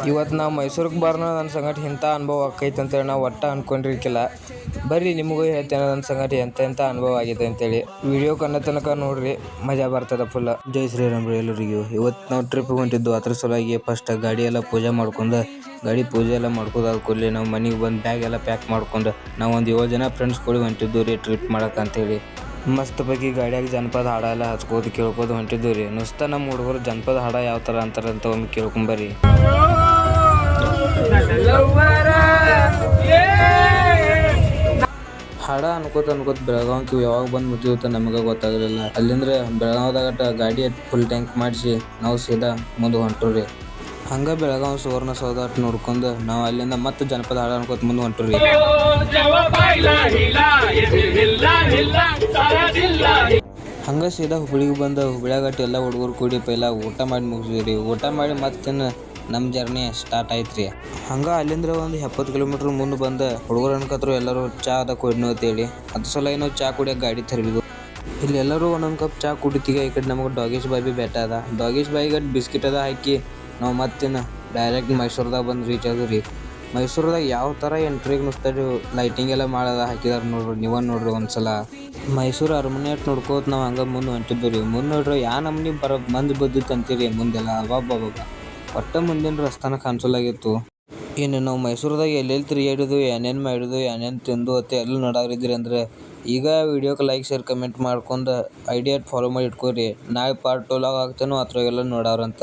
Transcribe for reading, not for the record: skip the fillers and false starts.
ಇವತ್ತು ನಾವು ಮೈಸೂರಿಗೆ ಬರೋಣ ನನ್ನ ಸಂಗಟ ಇಂಥ ಅನುಭವ ಆಕೈತೆ ಅಂತೇಳಿ ನಾವು ಒಟ್ಟು ಅಂದ್ಕೊಂಡಿರ್ಕಿಲ್ಲ. ಬರ್ರಿ ನಿಮಗೂ ಹೇಳ್ತೇನೆ ನನ್ನ ಸಂಗಟ ಎಂಥ ಅನುಭವ ಆಗಿದೆ ಅಂತೇಳಿ. ವಿಡಿಯೋ ಕನ್ನೋ ತನಕ ನೋಡ್ರಿ, ಮಜಾ ಬರ್ತದೆ ಫುಲ್. ಜೈ ಶ್ರೀರಾಮ್ ರೀ ಎಲ್ಲರಿಗೂ. ಇವತ್ತು ನಾವು ಟ್ರಿಪ್ಗೆ ಹೊಂಟಿದ್ದು ಅದ್ರ ಸಲುವಾಗಿ ಫಸ್ಟ್ ಗಾಡಿ ಎಲ್ಲ ಪೂಜೆ ಮಾಡ್ಕೊಂಡು ಗಾಡಿ ಪೂಜೆ ಎಲ್ಲ ಮಾಡ್ಕೋದಾದ ಕೂಡಲೇ ನಾವು ಮನೆಗೆ ಬಂದು ಬ್ಯಾಗ್ ಎಲ್ಲ ಪ್ಯಾಕ್ ಮಾಡ್ಕೊಂಡು ನಾವು ಒಂದು 7 ಜನ ಫ್ರೆಂಡ್ಸ್ ಕೂಡ ಹೊಂಟಿದ್ದು ರೀ ಟ್ರಿಪ್ ಮಾಡಕ್ಕೆ ಅಂತೇಳಿ. ಮಸ್ತ್ ಬಗ್ಗೆ ಗಾಡಿಯಾಗ ಜನಪದ ಹಾಡ ಎಲ್ಲ ಹಚ್ಕೋದು ಕೇಳ್ಕೋದು ಹೊಂಟಿದ್ದು ರೀ. ನುಸ್ತ ನಮ್ಮ ಹುಡುಗರು ಜನಪದ ಹಾಡ ಯಾವ ಥರ ಅಂತಾರಂತ ಒಮ್ಮೆ ಕೇಳ್ಕೊಂಬರ್ರಿ. ಹಾಡ ಅನ್ಕೋತ ಬೆಳಗಾವಿಗೆ ಯಾವಾಗ ಬಂದು ಮುಟ್ಟಿರುತ್ತೆ ನಮಗೆ ಗೊತ್ತಾಗಲಿಲ್ಲ. ಅಲ್ಲಿಂದ್ರೆ ಬೆಳಗಾವ್ದಾಗ ಗಾಡಿ ಫುಲ್ ಟ್ಯಾಂಕ್ ಮಾಡಿಸಿ ನಾವು ಸೀದಾ ಮುಂದೆ ಹೊಂಟವ್ರಿ. ಹಂಗೆ ಬೆಳಗಾವಿ ಸುವರ್ಣ ಸೌಧ ನೋಡ್ಕೊಂಡು ನಾವು ಅಲ್ಲಿಂದ ಮತ್ತೆ ಜನಪದ ಹಾಡು ಅನ್ಕೋತ ಮುಂದೆ ಹೊಂಟ್ರಿ. ಹಂಗೆ ಸೀದಾ ಹುಬ್ಳಿಗೆ ಬಂದು ಹುಬ್ಳ್ಯಾಗಟ್ಟು ಎಲ್ಲ ಹುಡುಗರು ಕೂಡಿ ಪೈಲ ಊಟ ಮಾಡಿ ಮುಗಿಸಿದ್ರಿ. ಊಟ ಮಾಡಿ ಮತ್ತೆ ನಮ್ಮ ಜರ್ನಿ ಸ್ಟಾರ್ಟ್ ಆಯ್ತು ರೀ. ಹಂಗೆ ಅಲ್ಲಿಂದ್ರೆ ಒಂದು 70 ಕಿಲೋಮೀಟ್ರ್ ಮುಂದೆ ಬಂದು ಹುಡುಗರು ಅನ್ಕತ್ರು ಎಲ್ಲರೂ ಚಾ ಅದ ಕೊಡ್ನು ಅಂತೇಳಿ. ಅದ್ರ ಸಲ ಏನೋ ಚಾ ಕುಡಿಯೋಕೆ ಗಾಡಿ ತರಬಿದ್ದು. ಇಲ್ಲಿ ಎಲ್ಲರೂ ಒಂದೊಂದು ಕಪ್ ಚಾ ಕುಡಿತೀಗ. ಈ ಕಡೆ ನಮಗೆ ಡಾಗೇಶ್ ಬಾಯಿ ಬೆಟ್ಟ ಅದ. ಡಾಗೇಶ್ ಬಾಯಿಗೆ ಬಿಸ್ಕಿಟ್ ಅದ ಹಾಕಿ ನಾವು ಮತ್ತೇನು ಡೈರೆಕ್ಟ್ ಮೈಸೂರ್ದಾಗ ಬಂದು ರೀಚ್ ಆದ್ವಿ ರೀ. ಮೈಸೂರ್ದಾಗ ಯಾವ ಥರ ಎಂಟ್ರಿಗೆ ನುಸ್ತಾರಿ ಲೈಟಿಂಗ್ ಎಲ್ಲ ಮಾಡೋದ ಹಾಕಿದಾರೆ ನೋಡ್ರಿ. ನೀವ ನೋಡ್ರಿ ಒಂದ್ಸಲ. ಮೈಸೂರು ಅರಮನೆ ಅಟ್ಟು ನೋಡ್ಕೋತ ನಾವು ಹಂಗೆ ಮುಂದೆ ಹೊಂಟಿದ್ವಿ ರೀ. ಮುಂದೆ ನೋಡ್ರಿ ನಮ್ಮನೆ ಮಂದಿ ಬದ್ದಿತ್ತು ಅಂತೀರಿ ಮುಂದೆಲ್ಲ. ಅಬ್ಬಬ್ಬ ಒಟ್ಟು ಮುಂದಿನ ರಸ್ತಾನ ಕಾಣಿಸಲಾಗಿತ್ತು. ಇನ್ನು ನಾವು ಮೈಸೂರ್ದಾಗ ಎಲ್ಲೆಲ್ಲಿ ತಿರುಗಾಡಿದ್ವಿ, ಏನೇನು ಮಾಡಿದ್ವಿ, ಏನೇನು ತಿಂದು ಅತ್ತೆ ಎಲ್ಲ ನೋಡಾರಿದ್ರಿ ಅಂದ್ರೆ ಈಗ ವಿಡಿಯೋಕ್ಕೆ ಲೈಕ್ ಶೇರ್ ಕಮೆಂಟ್ ಮಾಡ್ಕೊಂಡು ಐಡಿಯಾ ಫಾಲೋ ಮಾಡಿ ಇಟ್ಕೋರಿ. ನಾಳೆ ಪಾರ್ಟ್ 2 ಆಗ್ತೇನೋ ಅದ್ರಾಗೆಲ್ಲ ನೋಡೋರಂತ.